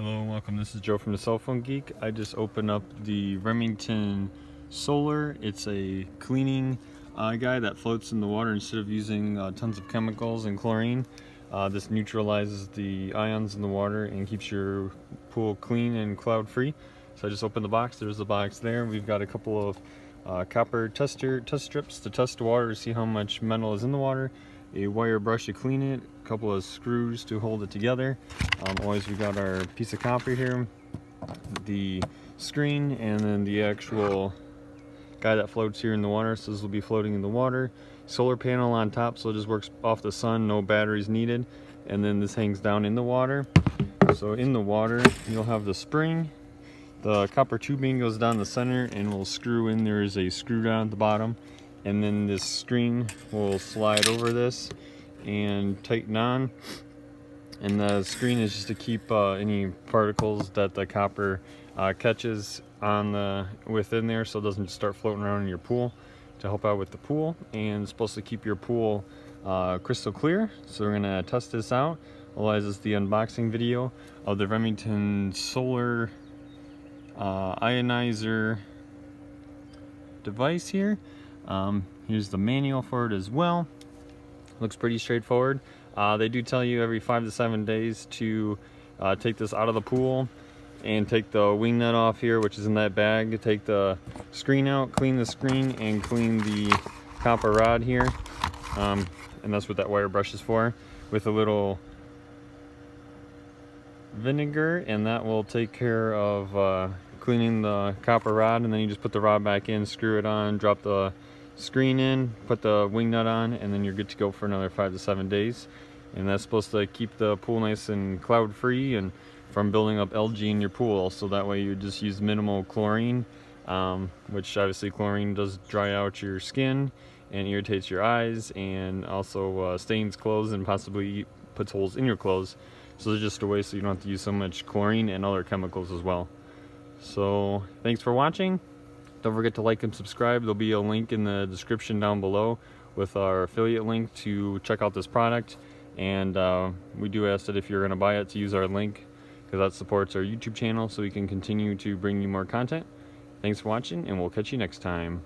Hello and welcome. This is Joe from the Cell Phone Geek. I just opened up the Remington Solar. It's a cleaning guy that floats in the water instead of using tons of chemicals and chlorine. This neutralizes the ions in the water and keeps your pool clean and cloud free. So I just opened the box. There's the box there. We've got a couple of copper test strips to test the water to see how much metal is in the water, a wire brush to clean it, a couple of screws to hold it together. Always we got our piece of copper here, the screen, and then the actual guy that floats here in the water. So this will be floating in the water. Solar panel on top, so it just works off the sun, no batteries needed. And then this hangs down in the water. So in the water you'll have the spring. The copper tubing goes down the center and will screw in. There is a screw down at the bottom, and then this screen will slide over this and tighten on. And the screen is just to keep any particles that the copper catches on within there, so it doesn't just start floating around in your pool, to help out with the pool. And it's supposed to keep your pool crystal clear. So we're gonna test this out. Otherwise, it's the unboxing video of the Remington Solar Ionizer device here. Here's the manual for it as well. Looks pretty straightforward. They do tell you every 5 to 7 days to take this out of the pool and take the wing nut off here, which is in that bag. Take the screen out, clean the screen, and clean the copper rod here. And that's what that wire brush is for, with a little vinegar, and that will take care of cleaning the copper rod. And then you just put the rod back in, screw it on, drop the screen in, put the wing nut on, and then you're good to go for another 5 to 7 days. And that's supposed to keep the pool nice and cloud free and from building up algae in your pool. So that way you just use minimal chlorine, which obviously chlorine does dry out your skin and irritates your eyes, and also stains clothes and possibly puts holes in your clothes. So it's just a way so you don't have to use so much chlorine and other chemicals as well. So thanks for watching. Don't forget to like and subscribe. There'll be a link in the description down below with our affiliate link to check out this product. And we do ask that if you're going to buy it, to use our link, because that supports our YouTube channel so we can continue to bring you more content. Thanks for watching, and we'll catch you next time.